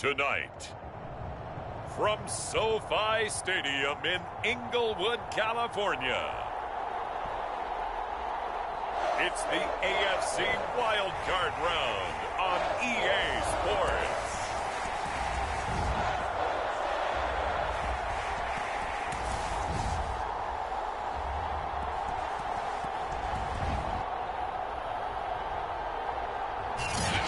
Tonight, from SoFi Stadium in Inglewood, California, it's the AFC Wildcard Round on EA Sports.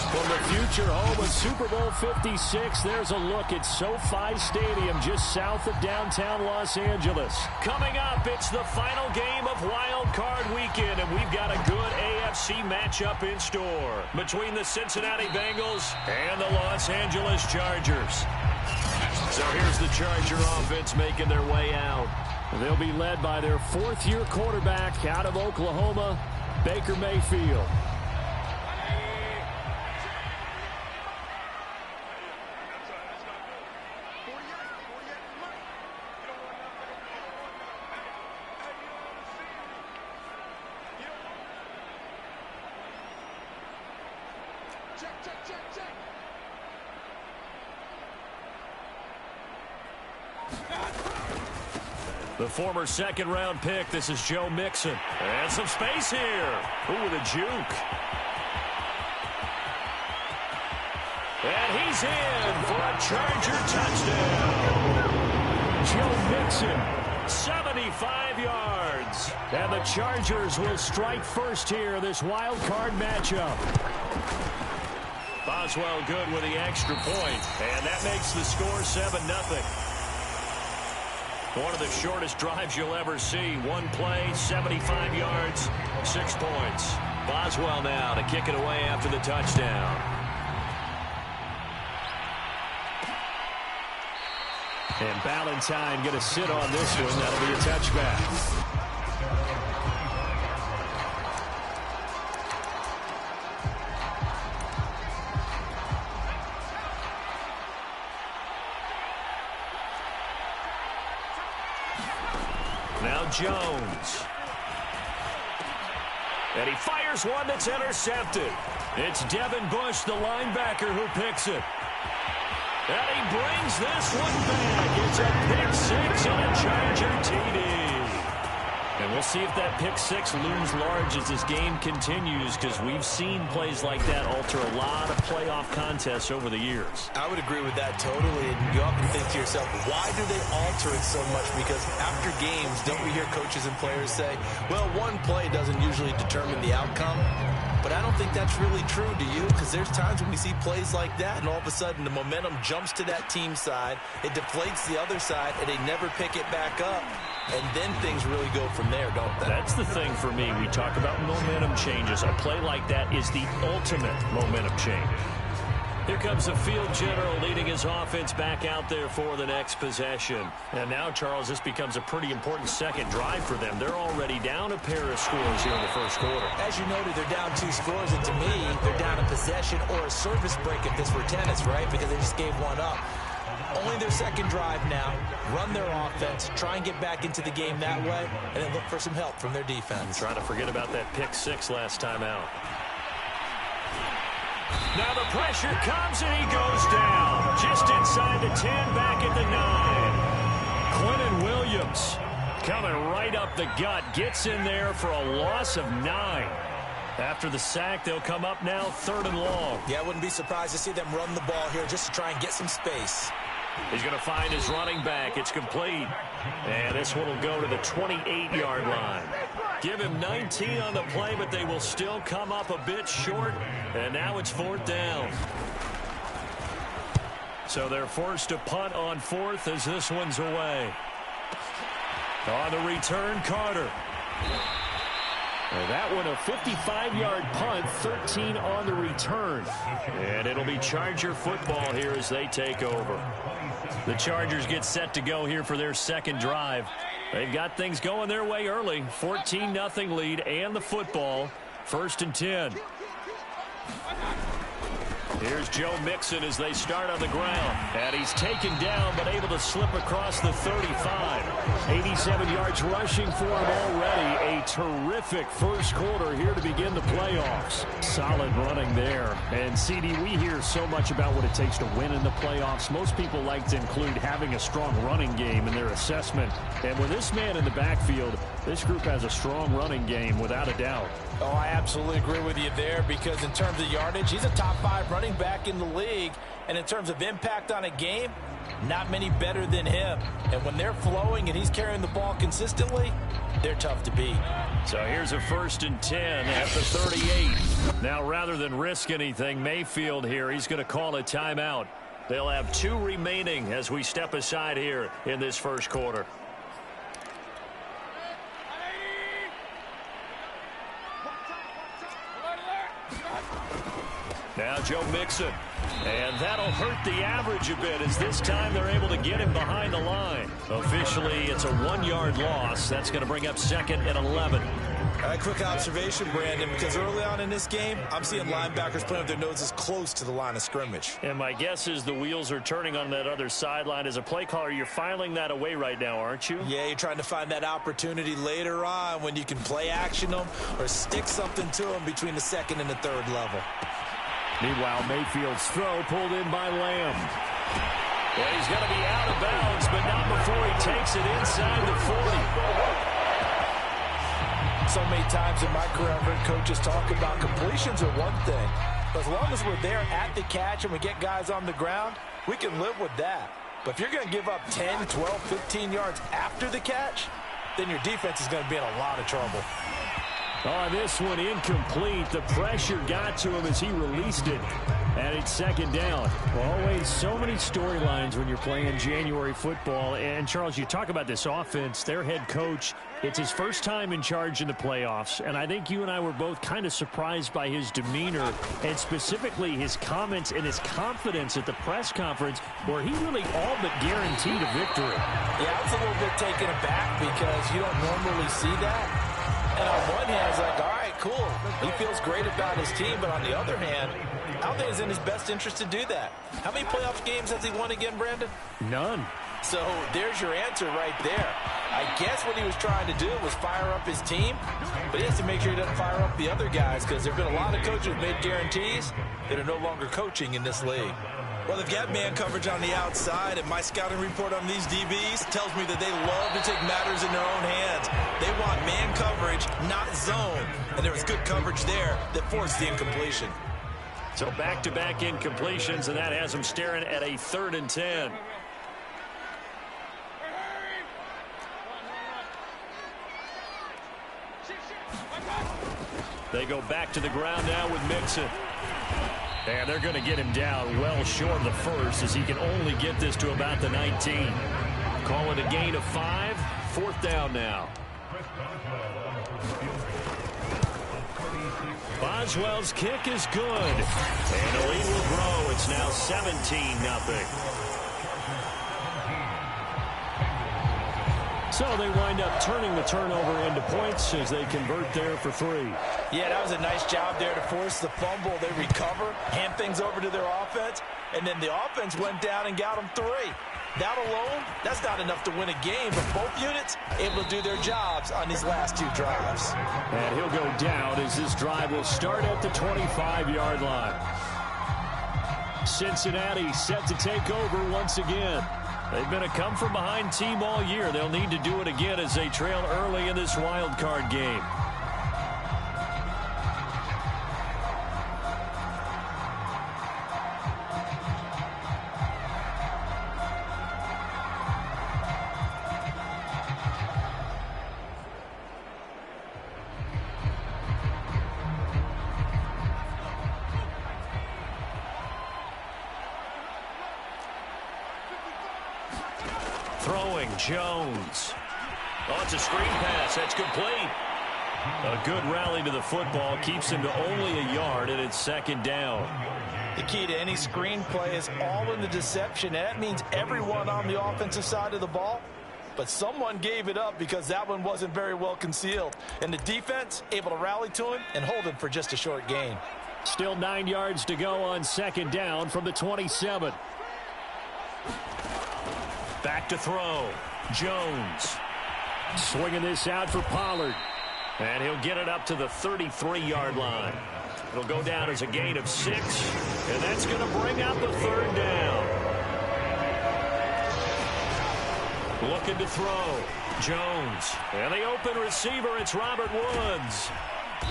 From the future home of Super Bowl 56, there's a look at SoFi Stadium just south of downtown Los Angeles. Coming up, it's the final game of Wild Card Weekend, and we've got a good AFC matchup in store between the Cincinnati Bengals and the Los Angeles Chargers. So here's the Charger offense making their way out. They'll be led by their fourth-year quarterback out of Oklahoma, Baker Mayfield. The former second-round pick, this is Joe Mixon. And some space here. Ooh, with a juke. And he's in for a Charger touchdown. Joe Mixon, 75 yards. And the Chargers will strike first here, this wild card matchup. Boswell good with the extra point. And that makes the score 7-0. One of the shortest drives you'll ever see. One play, 75 yards, 6 points. Boswell now to kick it away after the touchdown. And Ballantyne going to sit on this one. That'll be a touchback. Now Jones. And he fires one that's intercepted. It's Devin Bush, the linebacker, who picks it. And he brings this one back. It's a pick 6 and a Charger TD. And we'll see if that pick 6 looms large as this game continues, because we've seen plays like that alter a lot of playoff contests over the years. I would agree with that totally. And you often think to yourself, why do they alter it so much? Because after games, don't we hear coaches and players say, well, one play doesn't usually determine the outcome? But I don't think that's really true, do you? Because there's times when we see plays like that, and all of a sudden the momentum jumps to that team side, it deflates the other side, and they never pick it back up. And then things really go from there, don't they? That's the thing for me. We talk about momentum changes. A play like that is the ultimate momentum change. Here comes the field general leading his offense back out there for the next possession. And now, Charles, this becomes a pretty important second drive for them. They're already down a pair of scores here in the first quarter. As you noted, they're down 2 scores, and to me, they're down a possession or a service break if this were tennis, right? Because they just gave one up. Only their second drive now. Run their offense, try and get back into the game that way, and then look for some help from their defense. Trying to forget about that pick 6 last time out. Now the pressure comes and he goes down. Just inside the 10, back at the 9. Quentin Williams coming right up the gut. Gets in there for a loss of 9. After the sack, they'll come up now 3rd and long. Yeah, I wouldn't be surprised to see them run the ball here just to try and get some space. He's going to find his running back. It's complete. And this one will go to the 28-yard line. Give him 19 on the play, but they will still come up a bit short. And now it's 4th down. So they're forced to punt on 4th as this one's away. On the return, Carter. That one a 55-yard punt, 13 on the return. And it'll be Charger football here as they take over. The Chargers get set to go here for their second drive. They've got things going their way early. 14-0 lead and the football. 1st and 10. Here's Joe Mixon as they start on the ground. And he's taken down but able to slip across the 35. 87 yards rushing for him already. A terrific first quarter here to begin the playoffs. Solid running there. And, CD, we hear so much about what it takes to win in the playoffs. Most people like to include having a strong running game in their assessment. And with this man in the backfield, this group has a strong running game without a doubt. Oh, I absolutely agree with you there, because in terms of yardage, he's a top 5 running back in the league. And in terms of impact on a game, not many better than him. And when they're flowing and he's carrying the ball consistently, they're tough to beat. So here's a 1st and 10 at the 38. Now, rather than risk anything, Mayfield here, he's going to call a timeout. They'll have 2 remaining as we step aside here in this first quarter. Now Joe Mixon. And that'll hurt the average a bit, as this time they're able to get him behind the line. Officially, it's a 1-yard loss. That's going to bring up 2nd and 11. A quick observation, Brandon, because early on in this game, I'm seeing linebackers playing with their noses close to the line of scrimmage. And my guess is the wheels are turning on that other sideline. As a play caller, you're filing that away right now, aren't you? Yeah, you're trying to find that opportunity later on when you can play action them or stick something to them between the 2nd and the 3rd level. Meanwhile, Mayfield's throw pulled in by Lamb. And he's going to be out of bounds, but not before he takes it inside the 40. So many times in my career, I've heard coaches talk about completions are one thing. But as long as we're there at the catch and we get guys on the ground, we can live with that. But if you're going to give up 10, 12, 15 yards after the catch, then your defense is going to be in a lot of trouble. Oh, this one incomplete. The pressure got to him as he released it. And it's 2nd down. Always so many storylines when you're playing January football. And, Charles, you talk about this offense, their head coach, it's his first time in charge in the playoffs. And I think you and I were both kind of surprised by his demeanor and specifically his comments and his confidence at the press conference where he really all but guaranteed a victory. Yeah, I was a little bit taken aback because you don't normally see that. And on one hand, it's like, all right, cool. He feels great about his team. But on the other hand, I don't think it's in his best interest to do that. How many playoff games has he won again, Brandon? None. So there's your answer right there. I guess what he was trying to do was fire up his team, but he has to make sure he doesn't fire up the other guys, because there have been a lot of coaches who made guarantees that are no longer coaching in this league. Well, they've got man coverage on the outside, and my scouting report on these DBs tells me that they love to take matters in their own hands. They want man coverage, not zone. And there was good coverage there that forced the incompletion. So back-to-back incompletions, and that has them staring at a 3rd and 10. They go back to the ground now with Mixon. And they're going to get him down well short of the 1st, as he can only get this to about the 19. Call it a gain of 5. 4th down now. Boswell's kick is good. And the lead will grow. It's now 17-0. So they wind up turning the turnover into points as they convert there for 3. Yeah, that was a nice job there to force the fumble. They recover, hand things over to their offense, and then the offense went down and got them 3. That alone, that's not enough to win a game, but both units able to do their jobs on these last 2 drives. And he'll go down as this drive will start at the 25-yard line. Cincinnati set to take over once again. They've been a come-from-behind team all year. They'll need to do it again as they trail early in this wild card game. Throwing, Jones. Oh, it's a screen pass. That's complete. A good rally to the football. Keeps him to only a yard, and it's 2nd down. The key to any screen play is all in the deception. And that means everyone on the offensive side of the ball. But someone gave it up because that one wasn't very well concealed. And the defense able to rally to him and hold him for just a short gain. Still 9 yards to go on 2nd down from the 27. Back to throw. Jones. Swinging this out for Pollard. And he'll get it up to the 33-yard line. It'll go down as a gain of 6. And that's going to bring up the third down. Looking to throw. Jones. And the open receiver, it's Robert Woods.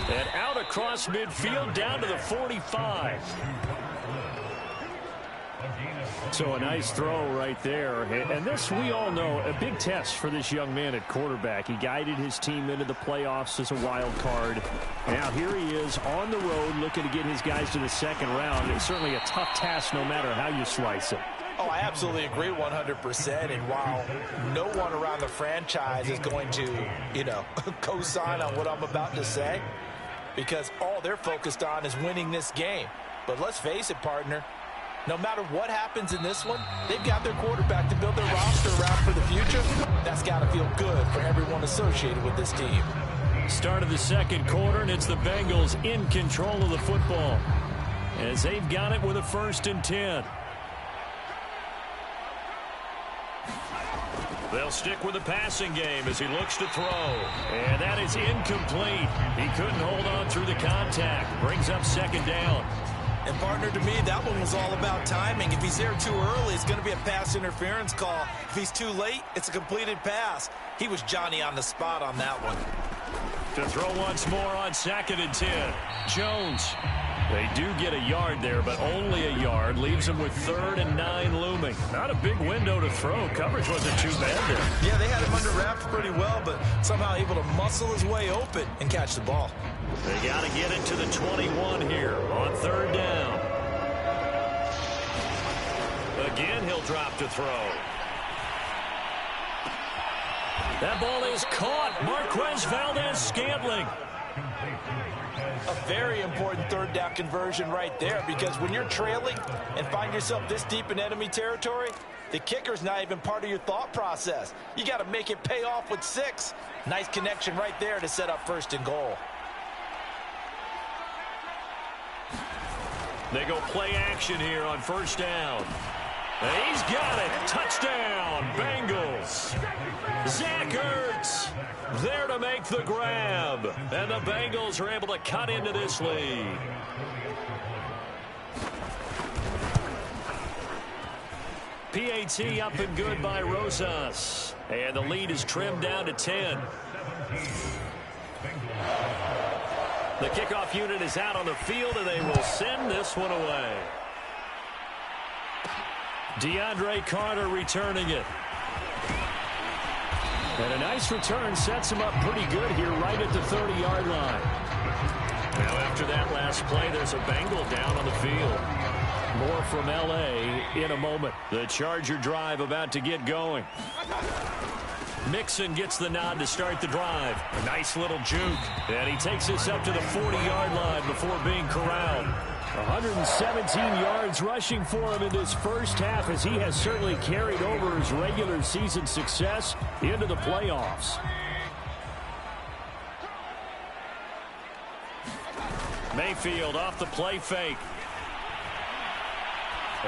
And out across midfield down to the 45. So a nice throw right there. And this, we all know, a big test for this young man at quarterback. He guided his team into the playoffs as a wild card. Now here he is on the road looking to get his guys to the second round. It's certainly a tough task no matter how you slice it. Oh, I absolutely agree 100%. And while no one around the franchise is going to, co-sign on what I'm about to say, because all they're focused on is winning this game. But let's face it, partner, no matter what happens in this one, they've got their quarterback to build their roster around for the future. That's got to feel good for everyone associated with this team. Start of the second quarter, and it's the Bengals in control of the football as they've got it with a 1st and 10. They'll stick with the passing game as he looks to throw. And that is incomplete. He couldn't hold on through the contact. Brings up 2nd down. And, partner, to me, that one was all about timing. If he's there too early, it's going to be a pass interference call. If he's too late, it's a completed pass. He was Johnny on the spot on that one. To throw once more on 2nd and 10. Jones. They do get a yard there, but only a yard. Leaves them with 3rd and 9 looming. Not a big window to throw. Coverage wasn't too bad there. Yeah, they had him under wraps pretty well, but somehow able to muscle his way open and catch the ball. They got to get it to the 21 here on 3rd down. Again, he'll drop to throw. That ball is caught. Marquez Valdez-Scantling. A very important 3rd down conversion right there, because when you're trailing and find yourself this deep in enemy territory, the kicker's not even part of your thought process. You got to make it pay off with 6. Nice connection right there to set up 1st and goal. They go play action here on 1st down. And he's got it. Touchdown, Bengals. Zach Ertz there to make the grab. And the Bengals are able to cut into this lead. PAT up and good by Rosas. And the lead is trimmed down to 10. The kickoff unit is out on the field, and they will send this one away. DeAndre Carter returning it. And a nice return sets him up pretty good here right at the 30-yard line. Now after that last play, there's a Bengal down on the field. More from L.A. in a moment. The Charger drive about to get going. Mixon gets the nod to start the drive. A nice little juke. And he takes this up to the 40-yard line before being corralled. 117 yards rushing for him in this first half, as he has certainly carried over his regular season success into the playoffs. Mayfield off the play fake.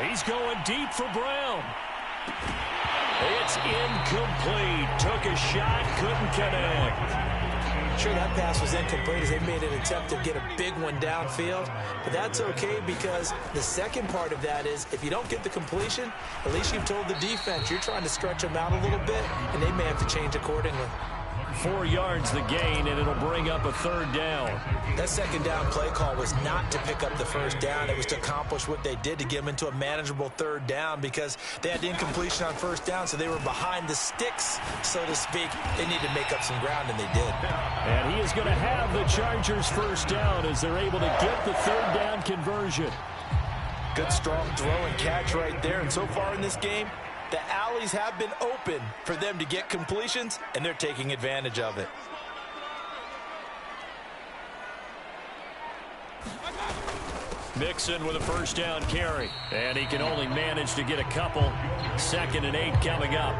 He's going deep for Brown. It's incomplete. Took a shot, couldn't connect. Sure, that pass was incomplete as they made an attempt to get a big one downfield. But that's okay, because the second part of that is if you don't get the completion, at least you've told the defense you're trying to stretch them out a little bit, and they may have to change accordingly. 4 yards the gain, and it'll bring up a 3rd down. That 2nd down play call was not to pick up the 1st down. It was to accomplish what they did, to get them into a manageable 3rd down, because they had incompletion on 1st down, so they were behind the sticks, so to speak. They needed to make up some ground, and they did. And he is going to have the Chargers 1st down as they're able to get the 3rd down conversion. Good, strong throw and catch right there, and so far in this game, the alleys have been open for them to get completions, and they're taking advantage of it. Mixon with a 1st down carry, and he can only manage to get a couple. 2nd and 8 coming up.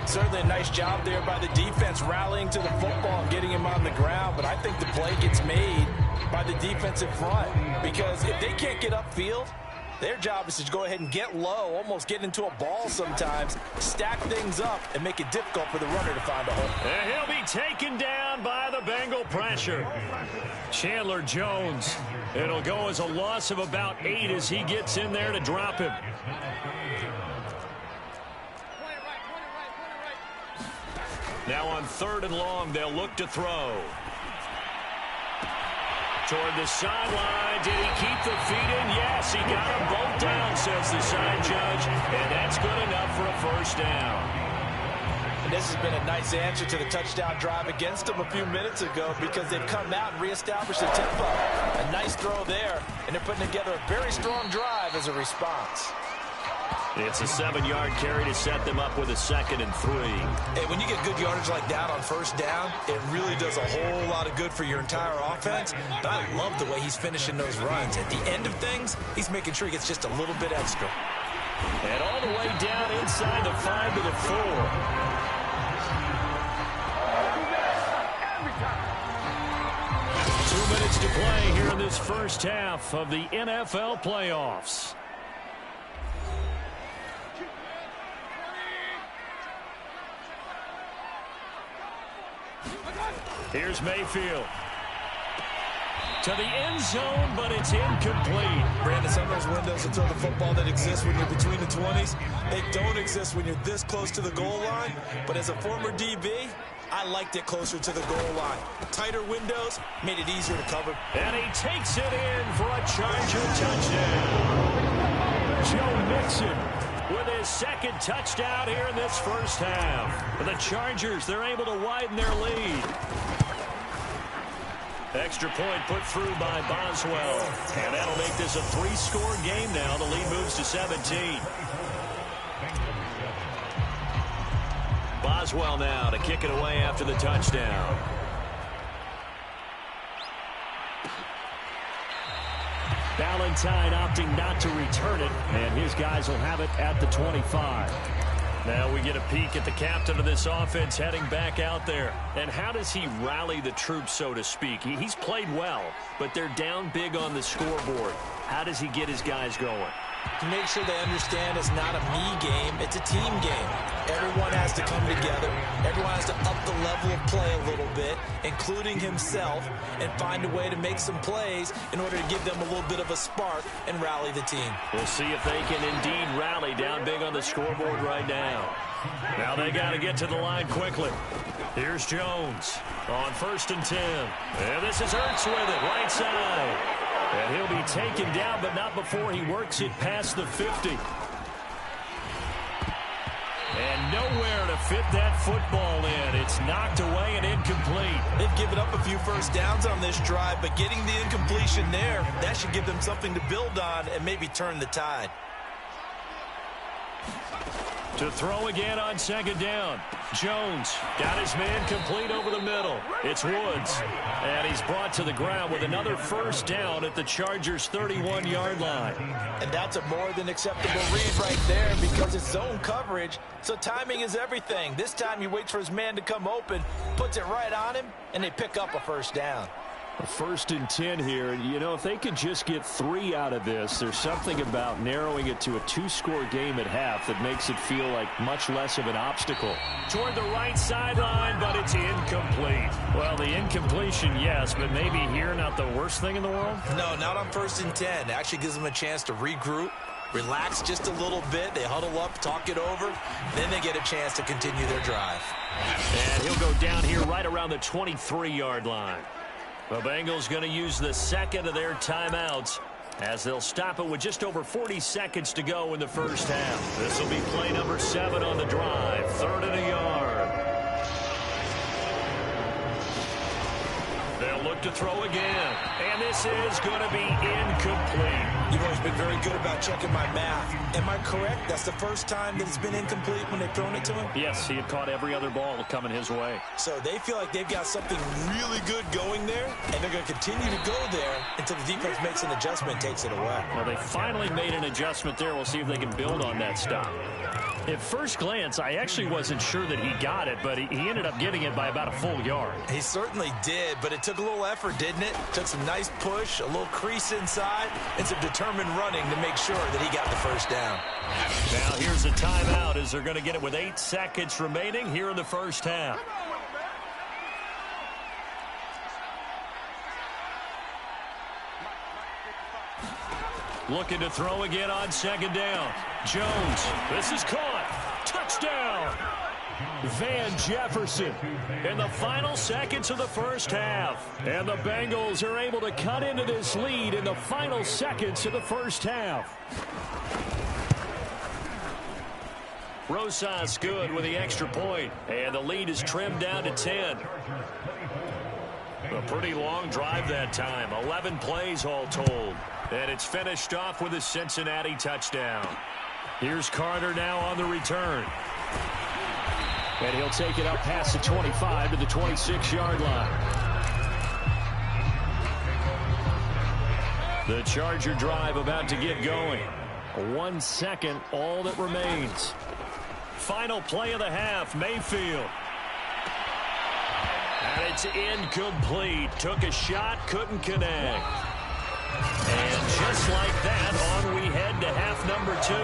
Certainly a nice job there by the defense, rallying to the football and getting him on the ground, but I think the play gets made by the defensive front, because if they can't get upfield, Their job is to go ahead and get low, almost get into a ball sometimes, stack things up, and make it difficult for the runner to find a hole. And he'll be taken down by the Bengal pressure. Chandler Jones. It'll go as a loss of about 8 as he gets in there to drop him. Now on 3rd and long, they'll look to throw. Toward the sideline. Did he keep the feet in? Yes, he got them both down, says the side judge. And that's good enough for a first down. And this has been a nice answer to the touchdown drive against them a few minutes ago because they've come out and reestablished the tempo. A nice throw there, and they're putting together a very strong drive as a response. It's a 7-yard carry to set them up with a 2nd and 3. Hey, when you get good yardage like that on first down, it really does a whole lot of good for your entire offense. But I love the way he's finishing those runs. At the end of things, he's making sure he gets just a little bit extra. And all the way down inside the 5 to the 4. 2 minutes to play here in this first half of the NFL playoffs. Here's Mayfield. To the end zone, but it's incomplete. Brandon, some of those windows to throw the football that exists when you're between the 20s, they don't exist when you're this close to the goal line. But as a former DB, I liked it closer to the goal line. Tighter windows made it easier to cover. And he takes it in for a Charger touchdown. Joe Mixon with his 2nd touchdown here in this first half. For the Chargers, they're able to widen their lead. Extra point put through by Boswell. And that'll make this a 3-score game now. The lead moves to 17. Boswell now to kick it away after the touchdown. Valentine opting not to return it, and his guys will have it at the 25. Now we get a peek at the captain of this offense heading back out there. And how does he rally the troops, so to speak? He's played well, but they're down big on the scoreboard. How does he get his guys going? To make sure they understand it's not a me game, it's a team game. Everyone has to come together. Everyone has to up the level of play a little bit, including himself, and find a way to make some plays in order to give them a little bit of a spark and rally the team. We'll see if they can indeed rally down big on the scoreboard right now. Now they got to get to the line quickly. Here's Jones on 1st and 10. And this is Ertz with it, right side. And he'll be taken down, but not before he works it past the 50. And nowhere to fit that football in. It's knocked away and incomplete. They've given up a few first downs on this drive, but getting the incompletion there, that should give them something to build on and maybe turn the tide. To throw again on 2nd down. Jones got his man complete over the middle. It's Woods. And he's brought to the ground with another first down at the Chargers' 31-yard line. And that's a more than acceptable read right there because it's zone coverage, so timing is everything. This time he waits for his man to come open, puts it right on him, and they pick up a first down. A 1st and 10 here. You know, if they could just get 3 out of this, there's something about narrowing it to a 2-score game at half that makes it feel like much less of an obstacle. Toward the right sideline, but it's incomplete. Well, the incompletion, yes, but maybe here not the worst thing in the world? No, not on 1st and 10. It actually gives them a chance to regroup, relax just a little bit. They huddle up, talk it over. Then they get a chance to continue their drive. And he'll go down here right around the 23-yard line. The Bengals going to use the 2nd of their timeouts as they'll stop it with just over 40 seconds to go in the first half. This will be play number 7 on the drive. 3rd and a yard. They'll look to throw again. And this is going to be incomplete. You've always been very good about checking my math. Am I correct? That's the first time that it's been incomplete when they've thrown it to him? Yes, he had caught every other ball coming his way. So they feel like they've got something really good going there, and they're going to continue to go there until the defense makes an adjustment and takes it away. Well, they finally made an adjustment there. We'll see if they can build on that stop. At first glance, I actually wasn't sure that he got it, but he ended up getting it by about a full yard. He certainly did, but it took took a little effort, didn't it? Took some nice push, a little crease inside, and some determined running to make sure that he got the first down. Now here's a timeout as they're going to get it with 8 seconds remaining here in the first half. Looking to throw again on second down. Jones, this is caught. Touchdown. Van Jefferson in the final seconds of the first half. And the Bengals are able to cut into this lead in the final seconds of the first half. Rosas good with the extra point. And the lead is trimmed down to 10. A pretty long drive that time. 11 plays all told. And it's finished off with a Cincinnati touchdown. Here's Carter now on the return. And he'll take it up past the 25 to the 26-yard line. The Charger drive about to get going. 1 second, all that remains. Final play of the half, Mayfield. And it's incomplete. Took a shot, couldn't connect. And just like that, on we head to half number 2.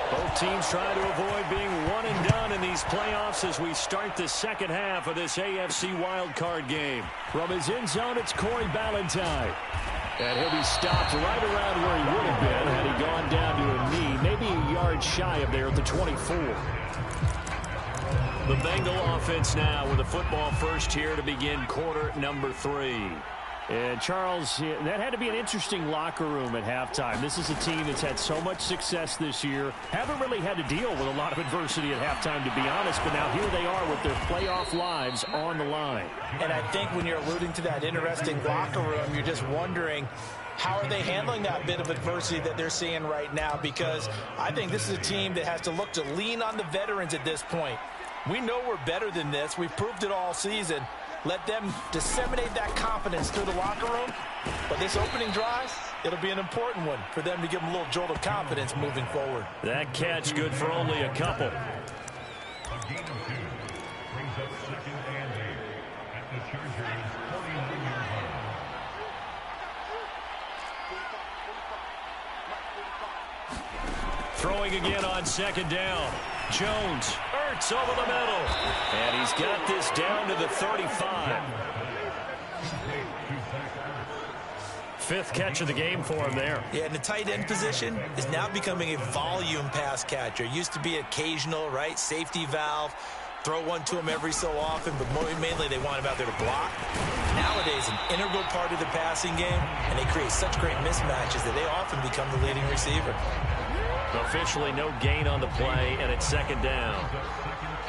Both teams try to avoid being one and done in these playoffs as we start the second half of this AFC wildcard game. From his end zone, it's Corey Ballantyne. And he'll be stopped right around where he would have been had he gone down to a knee, maybe a yard shy of there at the 24. The Bengal offense now with the football first here to begin quarter number 3. And, Charles, that had to be an interesting locker room at halftime. This is a team that's had so much success this year. Haven't really had to deal with a lot of adversity at halftime, to be honest. But now here they are with their playoff lives on the line. And I think when you're alluding to that interesting locker room, you're just wondering, how are they handling that bit of adversity that they're seeing right now? Because I think this is a team that has to look to lean on the veterans at this point. We know we're better than this. We've proved it all season. Let them disseminate that confidence through the locker room. But this opening drive, it'll be an important one for them to give them a little jolt of confidence moving forward. That catch good for only a couple. Throwing again on second down. Jones, Ertz over the middle. And he's got this down to the 35. 5th catch of the game for him there. Yeah, and the tight end position is now becoming a volume pass catcher. Used to be occasional, right? Safety valve. Throw one to him every so often, but mainly they want him out there to block. Nowadays, an integral part of the passing game, and they create such great mismatches that they often become the leading receiver. Officially no gain on the play, and it's second down.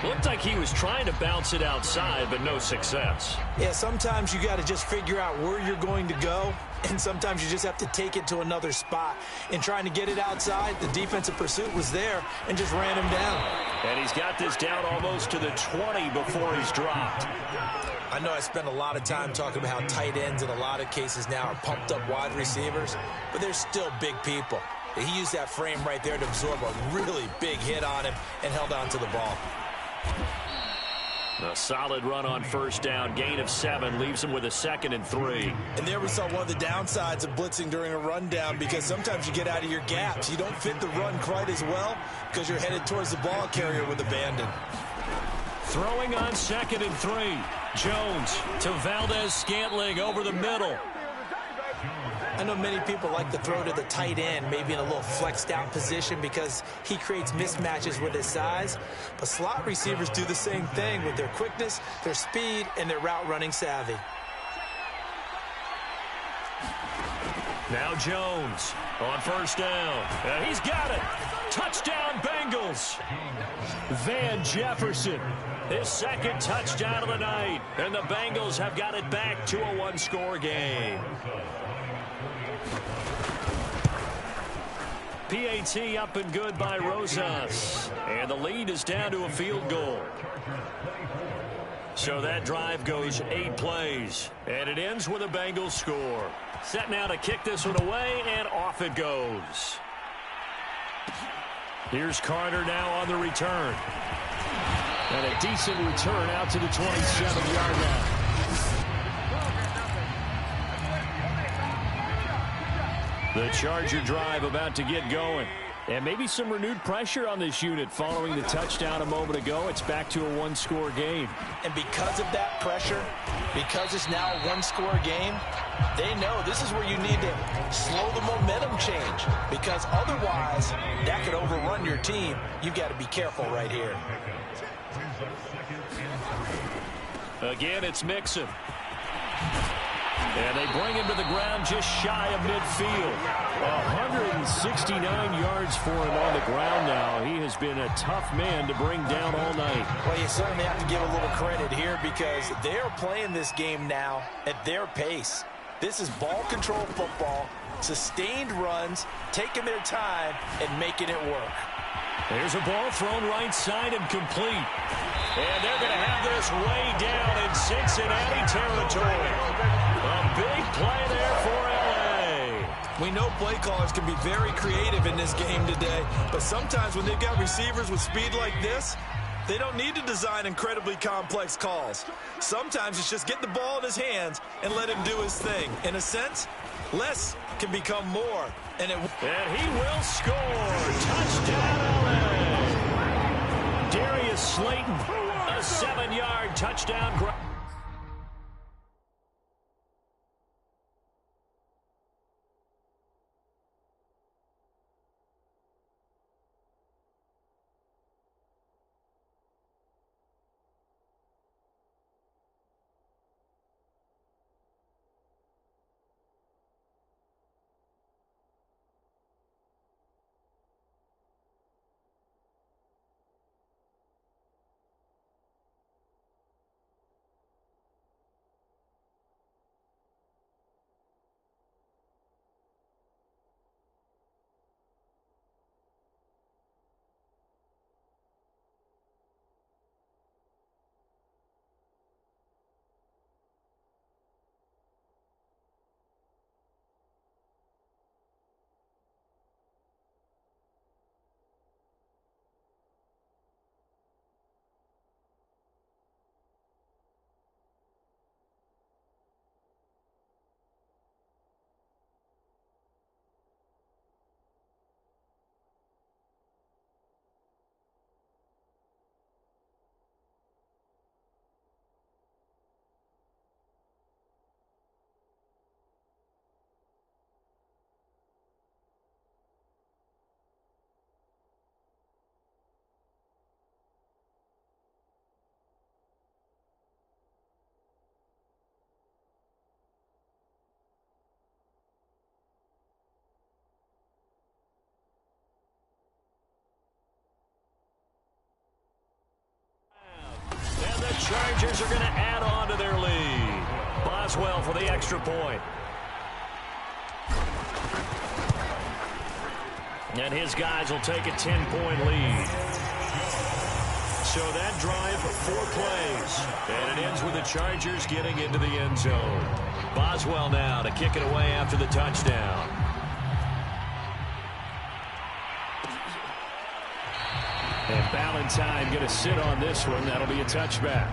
Looked like he was trying to bounce it outside, but no success. Yeah, sometimes you got to just figure out where you're going to go, and sometimes you just have to take it to another spot. In trying to get it outside, the defensive pursuit was there and just ran him down. And he's got this down almost to the 20 before he's dropped. I know I spent a lot of time talking about how tight ends in a lot of cases now are pumped up wide receivers, but they're still big people. He used that frame right there to absorb a really big hit on him and held on to the ball. A solid run on first down. Gain of 7 leaves him with a 2nd and 3. And there we saw one of the downsides of blitzing during a rundown, because sometimes you get out of your gaps. You don't fit the run quite as well because you're headed towards the ball carrier with abandon. Throwing on 2nd and 3. Jones to Valdez-Scantling over the middle. I know many people like to throw to the tight end, maybe in a little flexed out position because he creates mismatches with his size. But slot receivers do the same thing with their quickness, their speed, and their route running savvy. Now Jones on first down. And he's got it. Touchdown Bengals. Van Jefferson, his 2nd touchdown of the night. And the Bengals have got it back to a 1-score game. PAT up and good by Rosas. And the lead is down to a field goal. So that drive goes 8 plays. And it ends with a Bengals score. Set now to kick this one away, and off it goes. Here's Carter now on the return. And a decent return out to the 27-yard line. The Charger drive about to get going. And maybe some renewed pressure on this unit following the touchdown a moment ago. It's back to a one-score game. And because of that pressure, because it's now a one-score game, they know this is where you need to slow the momentum change. Because otherwise, that could overrun your team. You've got to be careful right here. Again, it's Mixon. And they bring him to the ground just shy of midfield. 169 yards for him on the ground now. He has been a tough man to bring down all night. Well, you certainly have to give a little credit here because they're playing this game now at their pace. This is ball control football, sustained runs, taking their time, and making it work. There's a ball thrown right side and complete. And they're going to have this way down in Cincinnati territory. A big play there for L.A. We know play callers can be very creative in this game today, but sometimes when they've got receivers with speed like this, they don't need to design incredibly complex calls. Sometimes it's just get the ball in his hands and let him do his thing. In a sense, less can become more. And he will score. Touchdown, L.A. Darius Slayton, a 7-yard touchdown grab. Chargers are going to add on to their lead. Boswell for the extra point. And his guys will take a 10-point lead. So that drive, 4 plays. And it ends with the Chargers getting into the end zone. Boswell now to kick it away after the touchdown. And Ballantyne going to sit on this one. That'll be a touchback.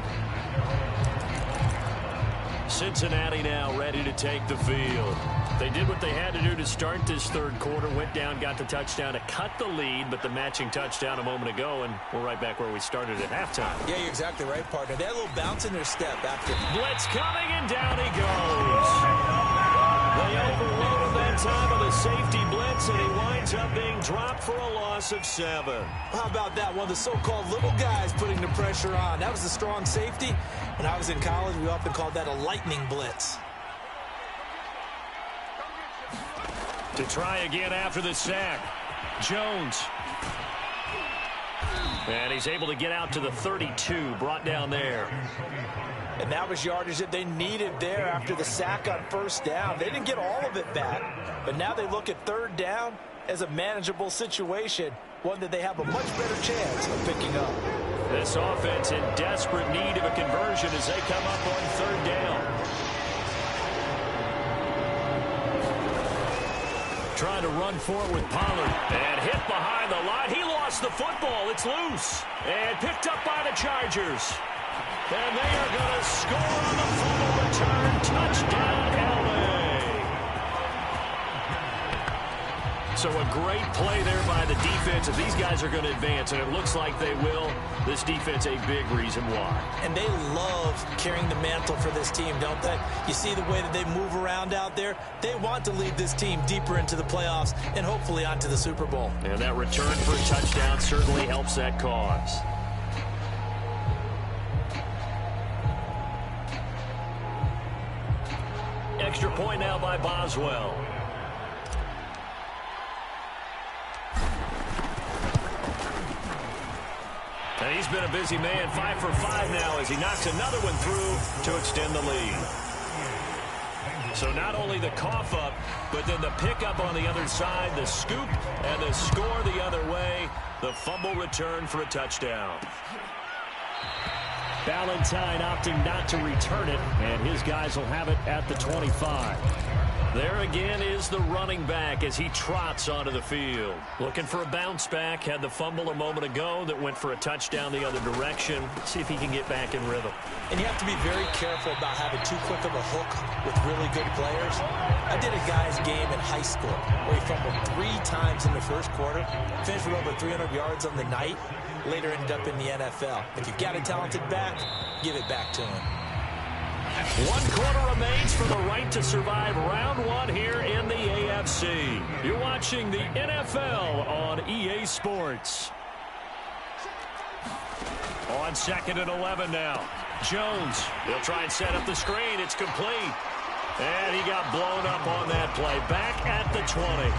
Cincinnati now ready to take the field. They did what they had to do to start this third quarter. Went down, got the touchdown to cut the lead, but the matching touchdown a moment ago, and we're right back where we started at halftime. Yeah, you're exactly right, partner. They had a little bounce in their step after. Blitz coming, and down he goes. They overloaded that time with a safety blitz, and he winds up being dropped for a loss of 7. How about that? One of the so-called little guys putting the pressure on. That was a strong safety. When I was in college, we often called that a lightning blitz. To try again after the sack. Jones. And he's able to get out to the 32, brought down there. And that was yardage that they needed there after the sack on first down. They didn't get all of it back, but now they look at third down as a manageable situation, one that they have a much better chance of picking up. This offense in desperate need of a conversion as they come up on third down. Trying to run for it with Pollard. And hit behind the line. He lost lost the football. It's loose. And picked up by the Chargers. And they are going to score on the fumble return. Touchdown, LA. So a great play there by the defense. If these guys are going to advance, and it looks like they will, this defense a big reason why. And they love carrying the mantle for this team, don't they? You see the way that they move around out there? They want to lead this team deeper into the playoffs and hopefully onto the Super Bowl. And that return for a touchdown certainly helps that cause. Extra point now by Boswell. And he's been a busy man, 5 for 5 now as he knocks another one through to extend the lead. So not only the cough up, but then the pickup on the other side, the scoop, and the score the other way. The fumble return for a touchdown. Valentine opting not to return it, and his guys will have it at the 25. There again is the running back as he trots onto the field. Looking for a bounce back. Had the fumble a moment ago that went for a touchdown the other direction. See if he can get back in rhythm. And you have to be very careful about having too quick of a hook with really good players. I did a guy's game in high school where he fumbled 3 times in the first quarter, finished with over 300 yards on the night, later ended up in the NFL. If you've got a talented back, give it back to him. 1 quarter remains for the right to survive round 1 here in the AFC. You're watching the NFL on EA Sports. On 2nd and 11 now. Jones, he'll try and set up the screen. It's complete. And he got blown up on that play. Back at the 20.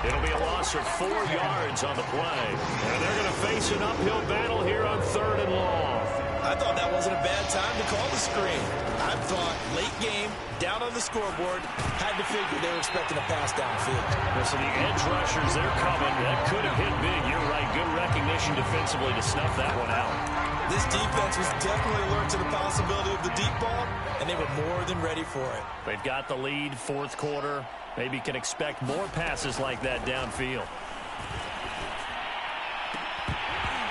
It'll be a loss of 4 yards on the play. And they're going to face an uphill battle here on 3rd and long. I thought that wasn't a bad time to call the screen. I thought late game, down on the scoreboard, had to figure they were expecting a pass downfield. So the edge rushers, they're coming. That could have hit big. You're right. Good recognition defensively to snuff that one out. This defense was definitely alert to the possibility of the deep ball, and they were more than ready for it. They've got the lead, 4th quarter. Maybe can expect more passes like that downfield.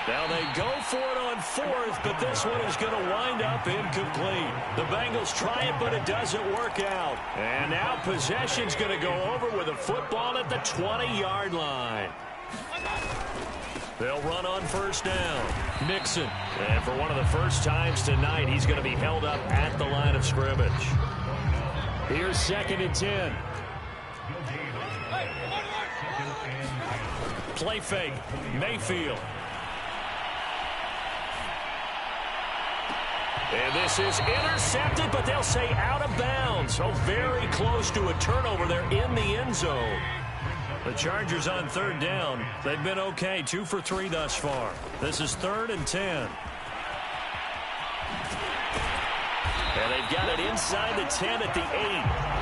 Now they go for it on 4th, but this one is going to wind up incomplete. The Bengals try it, but it doesn't work out. And now possession's going to go over with a football at the 20-yard line. They'll run on 1st down. Mixon. And for one of the first times tonight, he's going to be held up at the line of scrimmage. Here's 2nd and 10. Play fake. Mayfield. And this is intercepted, but they'll say out of bounds. So very close to a turnover there in the end zone. The Chargers on 3rd down. They've been okay, 2 for 3 thus far. This is 3rd and 10. And they've got it inside the 10 at the 8.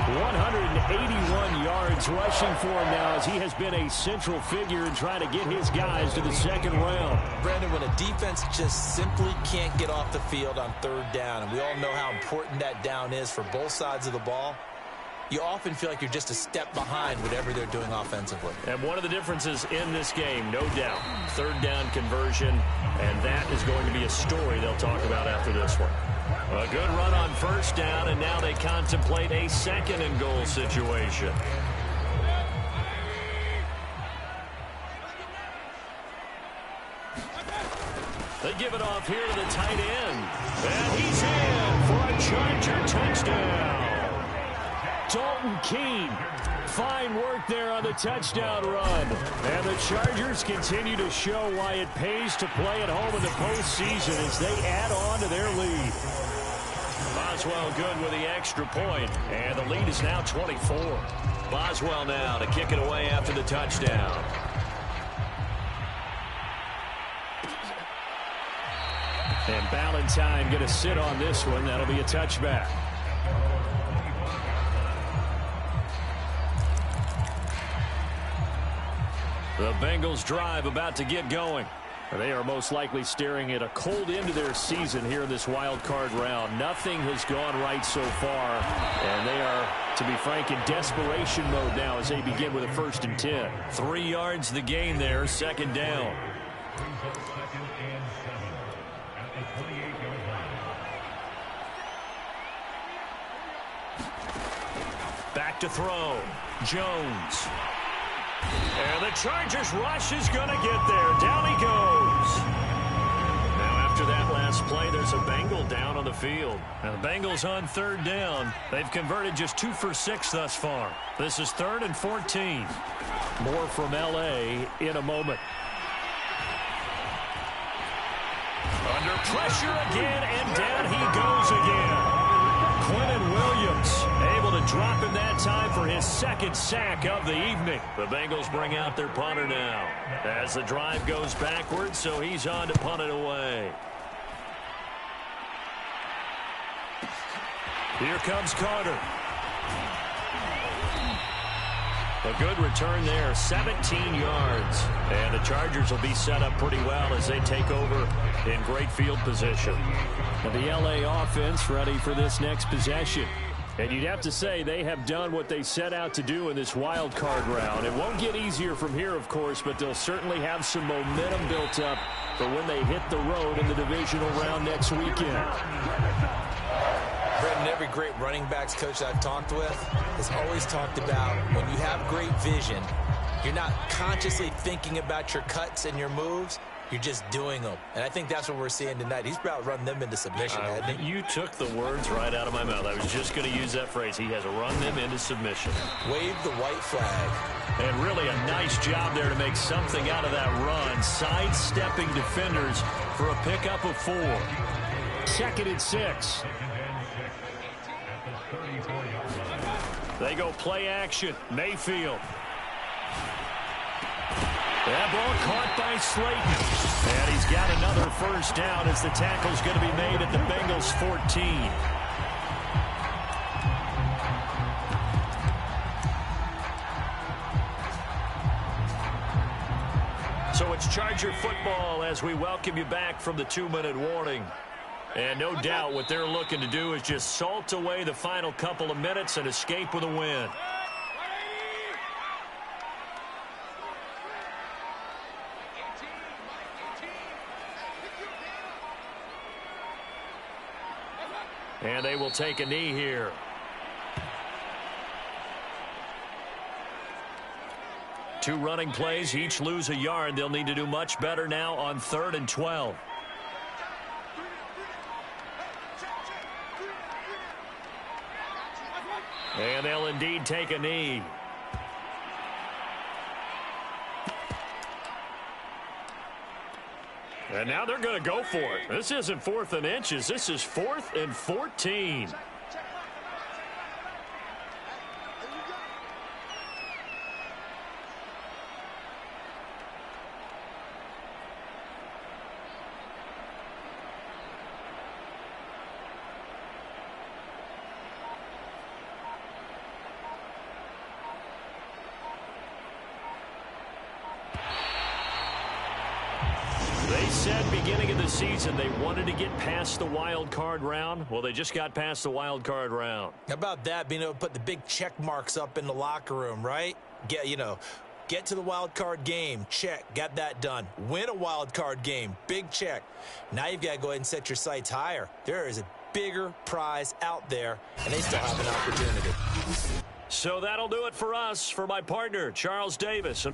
181 yards rushing for him now as he has been a central figure in trying to get his guys to the 2nd round. Brandon, when a defense just simply can't get off the field on 3rd down, and we all know how important that down is for both sides of the ball, you often feel like you're just a step behind whatever they're doing offensively. And one of the differences in this game, no doubt, 3rd down conversion, and that is going to be a story they'll talk about after this one. A good run on 1st down, and now they contemplate a 2nd and goal situation. They give it off here to the tight end. And he's in for a Charger touchdown. Dalton Keene. Fine work there on the touchdown run. And the Chargers continue to show why it pays to play at home in the postseason as they add on to their lead. Boswell good with the extra point, and the lead is now 24. Boswell now to kick it away after the touchdown. And Valentine going to sit on this one. That'll be a touchback. The Bengals drive about to get going. They are most likely staring at a cold end to their season here in this wild card round. Nothing has gone right so far, and they are, to be frank, in desperation mode now as they begin with a 1st and 10. 3 yards the gain there, 2nd down. Second and 7 at the 28-yard line. Back to throw. Jones. And the Chargers rush is going to get there. Down he goes. Now after that last play, there's a Bengal down on the field. Now the Bengals on third down. They've converted just 2 for 6 thus far. This is 3rd and 14. More from L.A. in a moment. Under pressure again, and down he goes again. Quentin Williams able to drop him that time for his 2nd sack of the evening. The Bengals bring out their punter now as the drive goes backwards, so he's on to punt it away. Here comes Carter. A good return there, 17 yards. And the Chargers will be set up pretty well as they take over in great field position. And the L.A. offense ready for this next possession. And you'd have to say they have done what they set out to do in this wild card round. It won't get easier from here, of course, but they'll certainly have some momentum built up for when they hit the road in the divisional round next weekend. Brendan, every great running backs coach I've talked with has always talked about when you have great vision, you're not consciously thinking about your cuts and your moves. You're just doing them. And I think that's what we're seeing tonight. He's about to run them into submission, hasn't he? You took the words right out of my mouth. I was just going to use that phrase. He has run them into submission. Wave the white flag. And really a nice job there to make something out of that run. Sidestepping defenders for a pickup of 4. 2nd and 6. They go play action. Mayfield. That ball caught by Slayton. And he's got another first down as the tackle's going to be made at the Bengals 14. So it's Charger football as we welcome you back from the 2-minute warning. And no doubt what they're looking to do is just salt away the final couple of minutes and escape with a win. And they will take a knee here. Two running plays, each lose a yard. They'll need to do much better now on 3rd and 12. And they'll indeed take a knee. And now they're going to go for it. This isn't 4th and inches. This is 4th and 14. Beginning of the season, they wanted to get past the wild card round. Well, they just got past the wild card round. How about that, being able to put the big check marks up in the locker room, right? Get to the wild card game, check, got that done. Win a wild card game, big check. Now you've got to go ahead and set your sights higher. There is a bigger prize out there, and they still have an opportunity. So that'll do it for us. For my partner, Charles Davis.